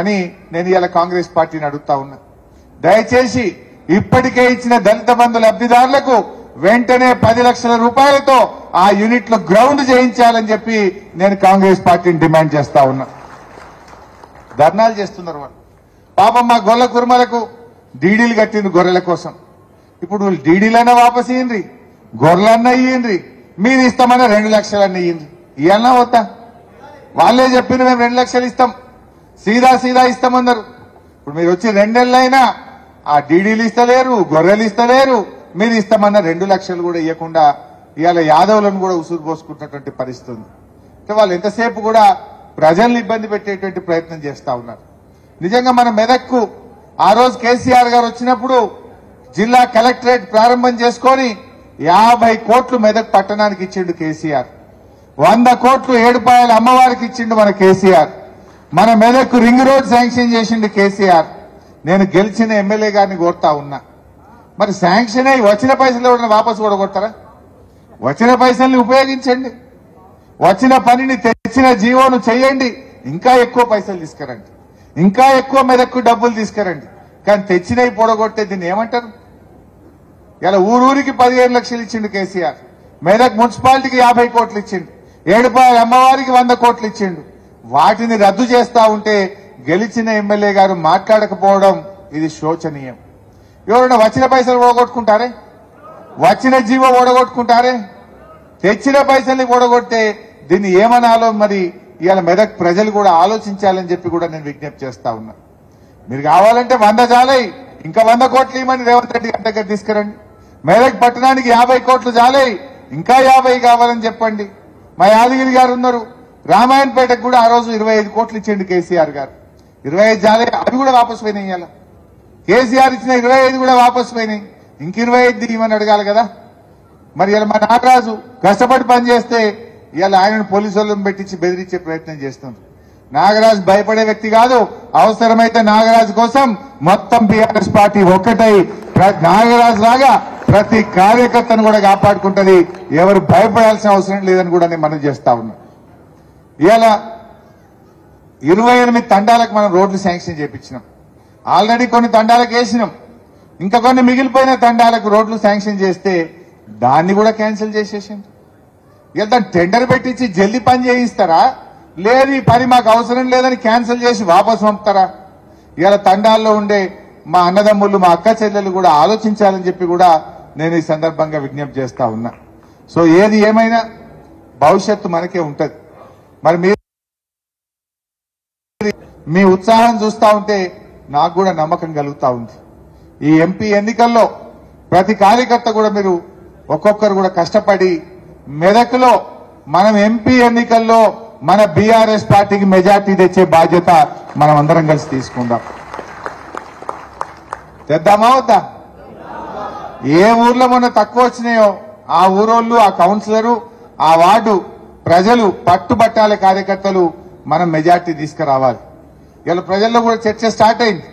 B: అని నేను ఇలా కాంగ్రెస్ పార్టీని అడుగుతా ఉన్నా. దయచేసి ఇప్పటికే ఇచ్చిన దళిత బంధు లబ్ధిదారులకు వెంటనే 10 లక్షల రూపాయలతో ఆ యూనిట్లు గ్రౌండ్ చేయించాలని చెప్పి నేను కాంగ్రెస్ పార్టీని డిమాండ్ చేస్తా ఉన్నా. ధర్నాలు చేస్తున్నారు వాళ్ళు. పాపం మా గొల్ల కుర్మలకు డీడీలు కట్టింది గొర్రెల కోసం. ఇప్పుడు డీడీలన్నా వాపస్ ఇయ్యండి, గొర్రెలన్నా ఇయ్యండి, మీరు ఇస్తామన్నా 2 లక్షలన్నా ఇయ్యండి. ఇవన్నా వద్దా? వాళ్ళే చెప్పిన మేము 2 లక్షలు ఇస్తాం, సీదా ఇస్తామన్నారు. ఇప్పుడు మీరు వచ్చి 2 నెలలైనా ఆ డీడీలు ఇస్తలేరు, గొర్రెలు ఇస్తలేరు, మీరు ఇస్తామన్న 2 లక్షలు కూడా ఇవ్వకుండా ఇవాళ యాదవులను కూడా ఉసురు పోసుకుంటున్నటువంటి పరిస్థితి ఉంది. అంటే వాళ్ళు ఎంతసేపు కూడా ప్రజల్ని ఇబ్బంది పెట్టేటువంటి ప్రయత్నం చేస్తా ఉన్నారు. నిజంగా మన మెదక్కు ఆ రోజు కేసీఆర్ గారు వచ్చినప్పుడు జిల్లా కలెక్టరేట్ ప్రారంభం చేసుకొని 50 కోట్లు మెదక్ పట్టణానికి ఇచ్చిండు కేసీఆర్. 100 కోట్లు ఏడుపాయల అమ్మవారికి ఇచ్చిండు మన కేసీఆర్. మన మెదక్కు రింగ్ రోడ్ శాంక్షన్ చేసిండు కేసీఆర్. నేను గెలిచిన ఎమ్మెల్యే గారిని కోరుతా ఉన్నా, మరి శాంక్షన్ అయి వచ్చిన పైసలు ఎవరైనా వాపసు కూడా కొడతారా? వచ్చిన పైసల్ని ఉపయోగించండి, వచ్చిన పనిని తెచ్చిన జీవోను చేయండి, ఇంకా ఎక్కువ పైసలు తీసుకురండి, ఇంకా ఎక్కువ మెదక్కు డబ్బులు తీసుకురండి. కానీ తెచ్చినవి పొడగొట్టే దీన్ని ఏమంటారు? ఇలా ఊరూరికి 15 లక్షలు ఇచ్చిండు కేసీఆర్. మెదక్ మున్సిపాలిటీకి 50 కోట్లు ఇచ్చిండు. ఏడుపాయల అమ్మవారికి 100 కోట్లు ఇచ్చిండు. వాటిని రద్దు చేస్తా ఉంటే గెలిచిన ఎమ్మెల్యే గారు మాట్లాడకపోవడం ఇది శోచనీయం. ఎవరైనా వచ్చిన పైసలు ఓడగొట్టుకుంటారే, వచ్చిన జీవో ఓడగొట్టుకుంటారే, తెచ్చిన పైసల్ని ఓడగొట్టే దీన్ని ఏమనాలో మరి ఇవాళ మెదక్ ప్రజలు కూడా ఆలోచించాలని చెప్పి కూడా నేను విజ్ఞప్తి చేస్తా ఉన్నా. మీరు కావాలంటే 100 చాలై, ఇంకా 100 కోట్లు ఇవ్వమని రేవంత్ రెడ్డి గారి దగ్గర తీసుకురండి. మెదక్ పట్టణానికి 50 కోట్లు చాలై, ఇంకా 50 కావాలని చెప్పండి. మా యాదగిరి గారు ఉన్నారు, రామాయణపేటకు కూడా ఆ రోజు 25 కోట్లు ఇచ్చిండు కేసీఆర్ గారు. 25 చాలై, అవి కూడా వాపసు పోయినాయి. ఇవాళ కేసీఆర్ ఇచ్చిన 25 కూడా వాపసు పోయినాయి. ఇంక 25 ఇవ్వని అడగాలి కదా. మరి ఇలా మా నాగరాజు కష్టపడి పనిచేస్తే ఇవాళ ఆయనను పోలీసు వాళ్ళని పెట్టించి బెదిరించే ప్రయత్నం చేస్తున్నారు. నాగరాజు భయపడే వ్యక్తి కాదు. అవసరమైతే నాగరాజు కోసం మొత్తం బీఆర్ఎస్ పార్టీ ఒక్కటై నాగరాజు లాగా ప్రతి కార్యకర్తను కూడా కాపాడుకుంటది. ఎవరు భయపడాల్సిన అవసరం లేదని కూడా నేను మనం చేస్తా ఉన్నా. ఇవాళ 28 తండాలకు మనం రోడ్లు శాంక్షన్ చేయించినాం. ఆల్రెడీ కొన్ని తండాలకు వేసినాం, ఇంకా కొన్ని మిగిలిపోయిన తండాలకు రోడ్లు శాంక్షన్ చేస్తే దాన్ని కూడా క్యాన్సిల్ చేసేసింది. ఇక దాన్ని టెండర్ పెట్టించి జల్దీ పని చేయిస్తారా, లేదు ఈ పని మాకు అవసరం లేదని క్యాన్సిల్ చేసి వాపసు పంపుతారా? ఇవాళ తండాల్లో ఉండే మా అన్నదమ్ములు, మా అక్క చెల్లెలు కూడా ఆలోచించాలని చెప్పి కూడా నేను ఈ సందర్భంగా విజ్ఞప్తి చేస్తా ఉన్నా. సో ఏది ఏమైనా భవిష్యత్తు మనకే ఉంటది. మరి మీ ఉత్సాహం చూస్తా ఉంటే నాకు కూడా నమ్మకం కలుగుతా ఉంది. ఈ ఎంపీ ఎన్నికల్లో ప్రతి కార్యకర్త కూడా మీరు ఒక్కొక్కరు కూడా కష్టపడి మెదక్లో మనం ఎంపీ ఎన్నికల్లో మన బీఆర్ఎస్ పార్టీకి మెజార్టీ తెచ్చే బాధ్యత మనం అందరం కలిసి తీసుకుందాం. తెద్దామా వద్దా? ఏ ఊర్లో మొన్న తక్కువ వచ్చినాయో ఆ ఊరోళ్ళు, ఆ కౌన్సిలరు, ఆ వార్డు ప్రజలు పట్టుబట్టాల కార్యకర్తలు మనం మెజార్టీ తీసుకురావాలి. ఇలా ప్రజల్లో కూడా చర్చ స్టార్ట్ అయింది.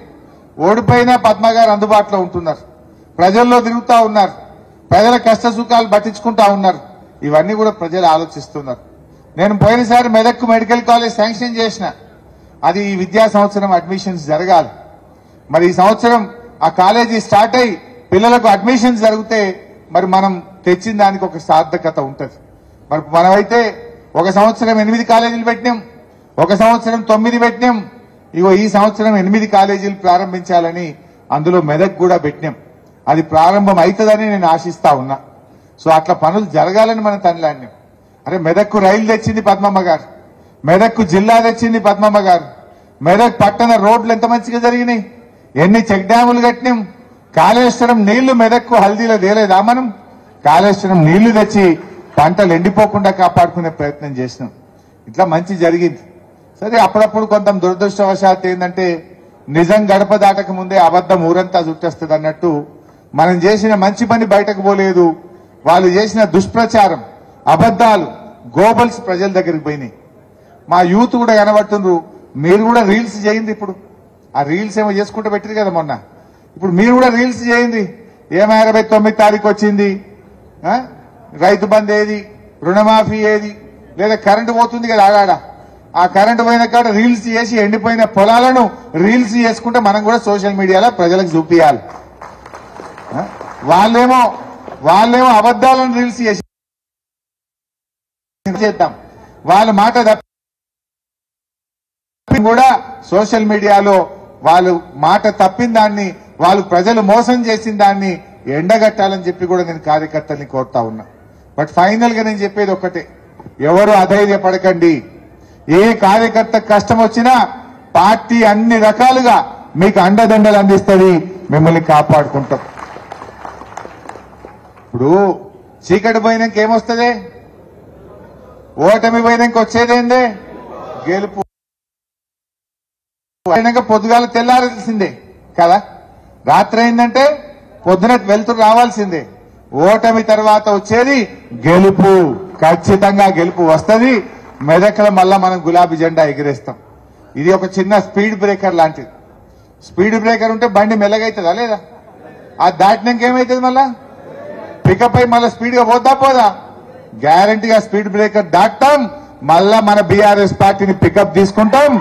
B: ఓడిపోయినా పద్మ గారు అందుబాటులో ఉంటున్నారు, ప్రజల్లో తిరుగుతా ఉన్నారు, ప్రజల కష్ట సుఖాలు పట్టించుకుంటా ఉన్నారు. ఇవన్నీ కూడా ప్రజలు ఆలోచిస్తున్నారు. నేను పోయినసారి మెదక్ మెడికల్ కాలేజ్ శాంక్షన్ చేసిన, అది ఈ విద్యా సంవత్సరం అడ్మిషన్స్ జరగాలి. మరి ఈ సంవత్సరం ఆ కాలేజీ స్టార్ట్ అయ్యి పిల్లలకు అడ్మిషన్స్ జరిగితే మరి మనం తెచ్చిన దానికి ఒక సార్థకత ఉంటుంది. మరి మనమైతే ఒక సంవత్సరం 8 కాలేజీలు పెట్టినాం, ఒక సంవత్సరం 9 పెట్టినాం. ఇగో ఈ సంవత్సరం 8 కాలేజీలు ప్రారంభించాలని అందులో మెదక్ కూడా పెట్టినాం. అది ప్రారంభం అవుతుందని నేను ఆశిస్తా ఉన్నా. సో అట్లా పనులు జరగాలని మనం తనలాడినాం. అరే మెదక్కు రైలు తెచ్చింది పద్మమ్మ గారు, మెదక్కు జిల్లా తెచ్చింది పద్మమ్మ గారు, మెదక్ పట్టణ రోడ్లు ఎంత మంచిగా జరిగినాయి, ఎన్ని చెక్ డ్యాములు కట్టినాం. కాళేశ్వరం నీళ్లు మెదక్కు హల్దీలో తేలేదా మనం? కాళేశ్వరం నీళ్లు తెచ్చి పంటలు ఎండిపోకుండా కాపాడుకునే ప్రయత్నం చేసినాం. ఇట్లా మంచి జరిగింది. సరే అప్పుడప్పుడు కొంత దురదృష్టవశాత్తు ఏంటంటే నిజం గడప దాటక ముందే అబద్ధం ఊరంతా చుట్టేస్తుంది అన్నట్టు మనం చేసిన మంచి పని బయటకు పోలేదు. వాళ్ళు చేసిన దుష్ప్రచారం, అబద్దాలు, గోబల్స్ ప్రజల దగ్గరికి పోయినాయి. మా యూత్ కూడా కనబడుతుండ్రు. మీరు కూడా రీల్స్ చేయండి. ఇప్పుడు ఆ రీల్స్ ఏమో చేసుకుంటూ పెట్టారు కదా మొన్న. ఇప్పుడు మీరు కూడా రీల్స్ చేయండి. ఏమో 29 తారీఖు వచ్చింది, రైతు బంద్ ఏది, రుణమాఫీ ఏది, లేదా కరెంటు పోతుంది కదా ఆడాడ, ఆ కరెంటు పోయిన కాడ రీల్స్ చేసి ఎండిపోయిన పొలాలను రీల్స్ చేసుకుంటే మనం కూడా సోషల్ మీడియాలో ప్రజలకు చూపించాలి. వాళ్ళేమో అబద్దాలను రీల్స్ చేసి చేద్దాం. వాళ్ళ మాట తప్పి కూడా సోషల్ మీడియాలో వాళ్ళు మాట తప్పిన దాన్ని, వాళ్ళు ప్రజలు మోసం చేసిన దాన్ని ఎండగట్టాలని చెప్పి కూడా నేను కార్యకర్తల్ని కోరుతా ఉన్నా. బట్ ఫైనల్ గా నేను చెప్పేది ఒక్కటే, ఎవరు అధైర్యపడకండి. ఏ కార్యకర్త కష్టం వచ్చినా పార్టీ అన్ని రకాలుగా మీకు అండదండలు అందిస్తుంది, మిమ్మల్ని కాపాడుకుంటాం. ఇప్పుడు చీకటి పోయినాక ఏమొస్తుంది? ఓటమి పోయినాక వచ్చేదేందే? గెలుపు. పోయినాక పొద్దుగాల తెల్లారాల్సిందే కదా, రాత్రి అయిందంటే పొద్దున వెళ్తురు రావాల్సిందే. ఓటమి తర్వాత వచ్చేది గెలుపు. ఖచ్చితంగా గెలుపు వస్తుంది. మెదక్లో మళ్ళా మనం గులాబీ జెండా ఎగిరేస్తాం. ఇది ఒక చిన్న స్పీడ్ బ్రేకర్ లాంటిది. స్పీడ్ బ్రేకర్ ఉంటే బండి మెల్లగైతుందా లేదా? అది దాటినాక ఏమైతుంది? మళ్ళా పికప్ అయి మళ్ళీ స్పీడ్ గా పోదా? గ్యారంటీగా స్పీడ్ బ్రేకర్ దాటాం, మళ్ళా మన బీఆర్ఎస్ పార్టీని పికప్ తీసుకుంటాం,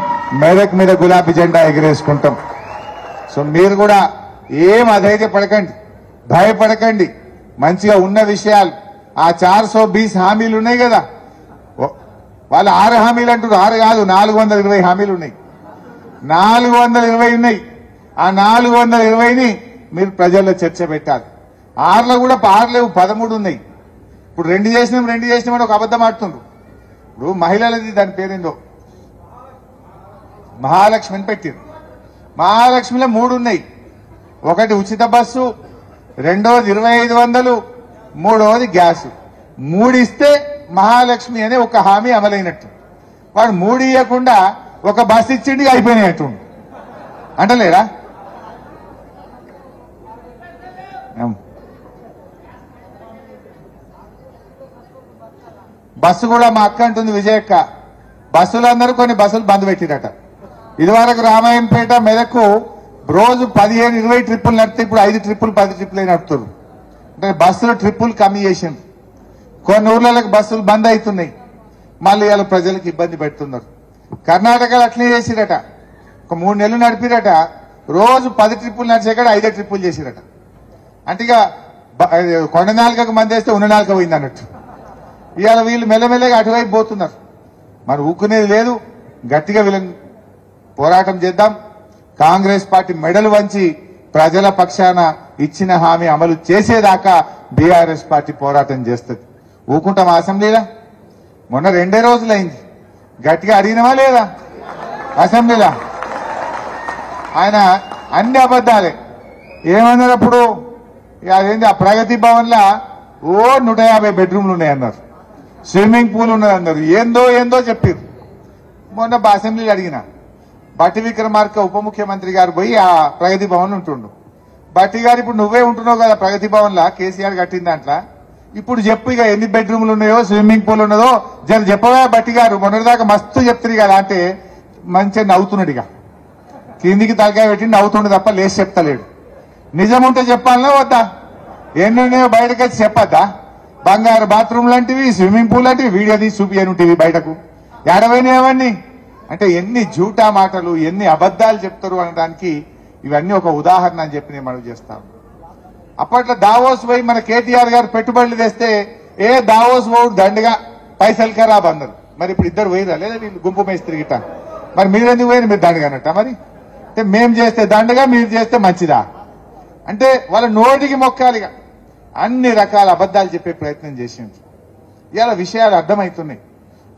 B: మెదక్ మీద గులాబీ జెండా ఎగిరేసుకుంటాం. సో మీరు కూడా ఏం అధైర్యపడకండి, భయపడకండి. మంచిగా ఉన్న విషయాలు, ఆ 420 హామీలు ఉన్నాయి కదా, వాళ్ళు 6 హామీలు అంటారు. 6 కాదు, 420 హామీలు ఉన్నాయి. 420 ఉన్నాయి. ఆ 420ని మీరు ప్రజల్లో చర్చ పెట్టాలి. 6లో కూడా 6 లేవు, 13 ఉన్నాయి. ఇప్పుడు 2 చేసినామని ఒక అబద్ధం ఆడుతుండ్రు. ఇప్పుడు మహిళలది దాని పేరేందో మహాలక్ష్మి అని పెట్టారు. మహాలక్ష్మిలో 3 ఉన్నాయి. ఒకటి ఉచిత బస్సు, రెండోది 2500, మూడవది గ్యాస్. 3 ఇస్తే మహాలక్ష్మి అనే ఒక హామీ అమలైనట్టు. వాడు 3 ఇవ్వకుండా ఒక బస్సు ఇచ్చిండి అయిపోయినట్టు అంటలేడా? బస్సు కూడా మా అక్క అంటుంది, విజయక్క, బస్సులందరూ కొన్ని బస్సులు బంద్ పెట్టిరట. ఇదివరకు రామాయంపేట మెదక్కు రోజు 15-20 ట్రిప్పులు నడితే ఇప్పుడు 5 ట్రిప్పులు 10 ట్రిప్పులే నడుపుతారు. అంటే బస్సులు ట్రిప్పులు కమ్మి చేసింది. కొన్ని ఊర్లకు బస్సులు బంద్ అవుతున్నాయి. మళ్ళీ ఇలా ప్రజలకు ఇబ్బంది పెడుతున్నారు. కర్ణాటకలో అట్లనే చేసిరట. ఒక 3 నెలలు నడిపిరట. రోజు 10 ట్రిప్పులు నడిచే కాడ 5 ట్రిప్పులు చేసిరట. అంటే ఇక కొండ నాలుకకు మంది వేస్తే ఉన్న నాలుక పోయింది అన్నట్టు. ఇవాళ వీళ్ళు మెల్లమెల్లగా అటువైపు పోతున్నారు. మరి ఊక్కునేది లేదు. గట్టిగా వీళ్ళని పోరాటం చేద్దాం. కాంగ్రెస్ పార్టీ మెడలు వంచి ప్రజల పక్షాన ఇచ్చిన హామీ అమలు చేసేదాకా బీఆర్ఎస్ పార్టీ పోరాటం చేస్తుంది. ఊకుంటాం అసెంబ్లీలో? మొన్న 2 రోజులైంది. గట్టిగా అడిగినవా లేదా అసెంబ్లీలో? ఆయన అన్ని అబద్దాలే. ఏమన్నారు అప్పుడు? అదేంటి, ఆ ప్రగతి భవన్ లా 150 బెడ్రూమ్లు ఉన్నాయన్నారు, స్విమ్మింగ్ పూల్ ఉన్నదన్నారు, ఏందో చెప్పారు. మొన్న అసెంబ్లీలో అడిగిన బట్టి విక్రమార్క ఉప ముఖ్యమంత్రి గారు పోయి ఆ ప్రగతి భవన్ ఉంటుండు. బట్టి గారు, ఇప్పుడు నువ్వే ఉంటున్నావు కదా ప్రగతి భవన్ లా, కేసీఆర్ కట్టిన దాంట్లో, ఇప్పుడు చెప్పు ఇక ఎన్ని బెడ్రూమ్లు ఉన్నాయో స్విమ్మింగ్ పూల్ ఉన్నదో జర చెప్పవా బట్టి గారు మొన్నటిదాకా మస్తు చెప్తుంది కదా అంటే మంచిగా నవ్వుతున్నాడు ఇక కిందికి తలకాయ పెట్టి నవ్వుతుండే తప్ప లేచి చెప్తలేడు. నిజం ఉంటే చెప్పాలనా వద్దా? ఎన్నున్నాయో బయటకు వచ్చి చెప్పద్దా? బంగారు బాత్రూమ్ లాంటివి స్విమ్మింగ్ పూల్ లాంటివి వీడియో తీసి చూపియనుంటివి బయటకు ఏడవైనవన్నీ అంటే ఎన్ని జూటా మాటలు ఎన్ని అబద్దాలు చెప్తారు అనడానికి ఇవన్నీ ఒక ఉదాహరణ అని చెప్పి నేను మనవి చేస్తాను. అప్పట్లో దావోస్ పోయి మన కేటీఆర్ గారు పెట్టుబడులు తెస్తే దావోస్ పోడు దండగా పైసలు ఖరాబ్ అన్నారు. మరి ఇప్పుడు ఇద్దరు పోయిరా లేదా వీళ్ళు గుంపు మేస్త్రి గిట్ట మరి మీరెందుకు పోయిన మీరు దండగా అన్నట్ట మరి అంటే మేం చేస్తే దండగా మీరు చేస్తే మంచిదా అంటే వాళ్ళ నోటికి మొక్కాలిగా అన్ని రకాల అబద్దాలు చెప్పే ప్రయత్నం చేసింది. ఇవాళ విషయాలు అర్థమవుతున్నాయి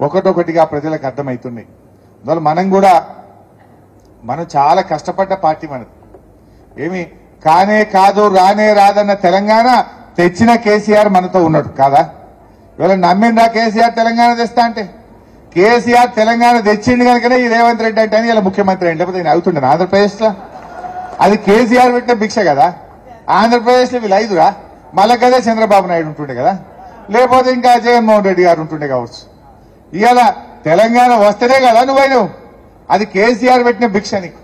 B: ఒకటొకటిగా ప్రజలకు అర్థమవుతున్నాయి. అందువల్ల మనం చాలా కష్టపడ్డ పార్టీ మనది. ఏమి కానే కాదు రానే రాదన్న తెలంగాణ తెచ్చిన కేసీఆర్ మనతో ఉన్నాడు కాదా? ఇవాళ నమ్మిందా కేసీఆర్ తెలంగాణ తెస్తా అంటే? కేసీఆర్ తెలంగాణ తెచ్చింది కనుకనే ఈ రేవంత్ రెడ్డి అంటే ఇలా ముఖ్యమంత్రి అయింది. లేకపోతే నేను అవుతుండే ఆంధ్రప్రదేశ్ లో అది కేసీఆర్ పెట్టిన భిక్ష కదా. ఆంధ్రప్రదేశ్ లో వీళ్ళు ఐదురా మళ్ళా కదా చంద్రబాబు నాయుడు ఉంటుండే కదా, లేకపోతే ఇంకా జగన్మోహన్ రెడ్డి గారు ఉంటుండే కావచ్చు. ఇవాళ తెలంగాణ వస్తేనే కదా నువ్వైనవు. అది కేసీఆర్ పెట్టిన భిక్ష నీకు.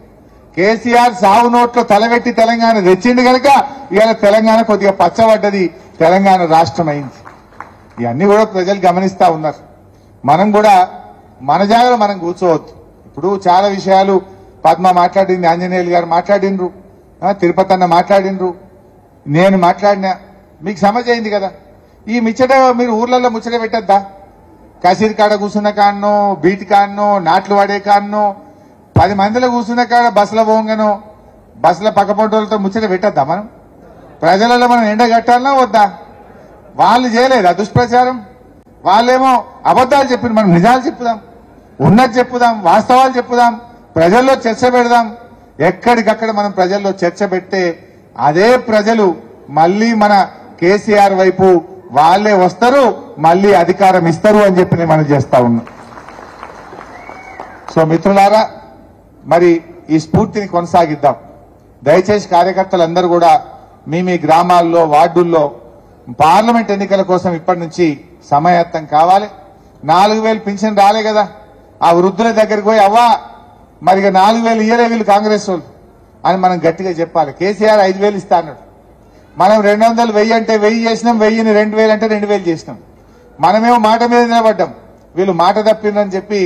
B: కేసీఆర్ సాగు నోట్లో తలబెట్టి తెలంగాణ తెచ్చిండు కనుక ఇవాళ తెలంగాణ కొద్దిగా పచ్చబడ్డది, తెలంగాణ రాష్ట్రం అయింది. ఇవన్నీ కూడా ప్రజలు గమనిస్తా ఉన్నారు. మనం కూడా మన జాగ్రత్త మనం కూర్చోవద్దు. ఇప్పుడు చాలా విషయాలు పద్మ మాట్లాడింది, ఆంజనేయులు గారు మాట్లాడిండ్రు, తిరుపతి అన్న మాట్లాడిండ్రు, నేను మాట్లాడినా. మీకు సమజ్ అయింది కదా. ఈ ముచ్చట మీరు ఊర్లలో ముచ్చట పెట్టద్దా? కసీర్ కాడ కూర్చున్న కాన్నో బీట్ కాన్నో నాట్లు వాడే కాన్నో 10 మందిలో కూర్చున్న కాడ బస్సుల పోంగనో బస్సుల పక్కపొంటలతో ముచ్చట పెట్టద్దా? మనం ప్రజలలో మనం ఎండ కట్టాలన్నా వద్దా? వాళ్ళు చేయలేదా దుష్ప్రచారం? వాళ్ళేమో అబద్దాలు చెప్పిన మనం నిజాలు చెప్పుదాం, ఉన్నది చెప్పుదాం, వాస్తవాలు చెప్పుదాం, ప్రజల్లో చర్చ పెడదాం. ఎక్కడికక్కడ మనం ప్రజల్లో చర్చ పెడితే అదే ప్రజలు మళ్లీ మన కేసీఆర్ వైపు వాళ్ళే వస్తారు, మళ్లీ అధికారం ఇస్తారు అని చెప్పి నేను మనం చేస్తా ఉన్నాం. సో మిత్రులారా, మరి ఈ స్ఫూర్తిని కొనసాగిద్దాం. దయచేసి కార్యకర్తలందరూ కూడా మీ గ్రామాల్లో వార్డుల్లో పార్లమెంట్ ఎన్నికల కోసం ఇప్పటి నుంచి సమాయత్తం కావాలి. 4,000 పింఛన్ రాలే కదా, ఆ వృద్ధుల దగ్గరికి పోయి అవ్వా మరి 4,000 ఇయ్యలే వీళ్ళు కాంగ్రెస్ వాళ్ళు అని మనం గట్టిగా చెప్పాలి. కేసీఆర్ 5,000 ఇస్తా అన్నాడు. మనం 200 1000 అంటే 1000 చేసినాం, 1000ని 2,000 అంటే 2,000 చేసినాం. మనమేమో మాట మీద నిలబడ్డాం, వీళ్ళు మాట తప్పిందని చెప్పి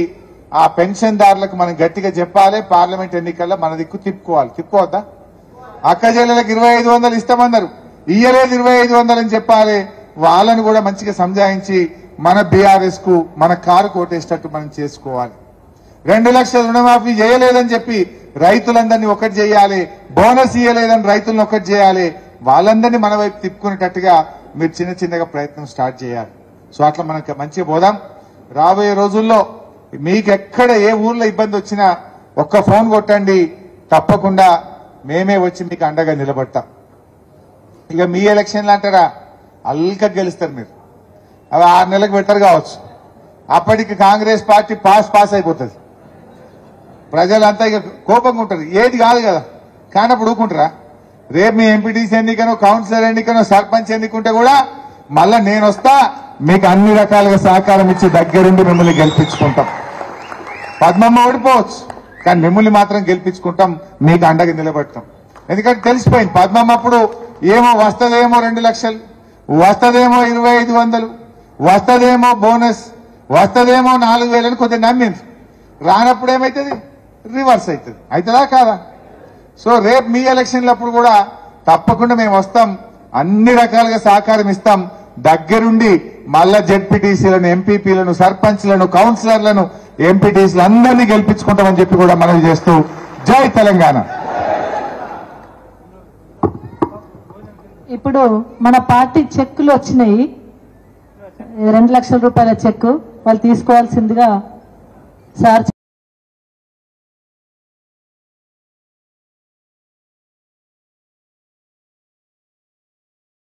B: ఆ పెన్షన్దారులకు మనం గట్టిగా చెప్పాలి. పార్లమెంట్ ఎన్నికల్లో మన దిక్కు తిప్పుకోవద్దా? అక్క చెల్లెలకు 2,500 ఇస్తామన్నారు, ఇయ్యలేదు 2,500 అని చెప్పాలి. వాళ్ళని కూడా మంచిగా సంజాయించి మన బీఆర్ఎస్ కు మన కారు కోటేసేటట్టు మనం చేసుకోవాలి. 2 లక్షల రుణమాఫీ చేయలేదని చెప్పి రైతులందరినీ ఒకటి చేయాలి, బోనస్ ఇయ్యలేదని రైతులను ఒకటి చేయాలి. వాళ్ళందరినీ మన వైపు తిప్పుకునేటట్టుగా మీరు చిన్నగా ప్రయత్నం స్టార్ట్ చేయాలి. సో అట్లా మనకి మంచిగా పోదాం. రాబోయే రోజుల్లో మీకు ఎక్కడ ఏ ఊర్లో ఇబ్బంది వచ్చినా ఒక్క ఫోన్ కొట్టండి, తప్పకుండా మేమే వచ్చి మీకు అండగా నిలబడతాం. ఇక మీ ఎలక్షన్లు అంటారా అల్క గెలుస్తారు మీరు, అవి 6 నెలలకు పెట్టరు కావచ్చు. అప్పటికి కాంగ్రెస్ పార్టీ పాస్ అయిపోతుంది. ప్రజలంతా ఇక కోపంగా ఉంటారు. ఏది కాదు కదా, కానప్పుడు ఊరుకుంటారా? రేపు మీ ఎంపీటీసీ ఎన్నికనో కౌన్సిలర్ ఎన్నికనో సర్పంచ్ ఎన్నికుంటే కూడా మళ్ళా నేను వస్తా, మీకు అన్ని రకాలుగా సహకారం ఇచ్చి దగ్గరుండి మిమ్మల్ని గెలిపించుకుంటాం. పద్మమ్మ ఓడిపోవచ్చు, కానీ మిమ్మల్ని మాత్రం గెలిపించుకుంటాం, మీకు అండగా నిలబడతాం. ఎందుకంటే తెలిసిపోయింది పద్మమ్మ అప్పుడు ఏమో వస్తదేమో 2 లక్షలు, వస్తదేమో 2,500, వస్తదేమో బోనస్, వస్తదేమో 4,000 అని కొద్దిగా నమ్మింది. రానప్పుడు ఏమవుతుంది? రివర్స్ అవుతుంది. అవుతుందా కాదా? సో రేపు మీ ఎలక్షన్లప్పుడు కూడా తప్పకుండా మేము వస్తాం, అన్ని రకాలుగా సహకారం ఇస్తాం. దగ్గరుండి మళ్ళా జెడ్పీటీసీలను, ఎంపీపీలను, సర్పంచ్లను, కౌన్సిలర్లను, ఎంపీటీసీలు అందరినీ గెలిపించుకుంటామని చెప్పి కూడా మనవి చేస్తూ జై తెలంగాణ.
A: ఇప్పుడు మన పార్టీ చెక్కులు వచ్చినాయి, 2 లక్షల రూపాయల చెక్కు వాళ్ళు తీసుకోవాల్సిందిగా సార్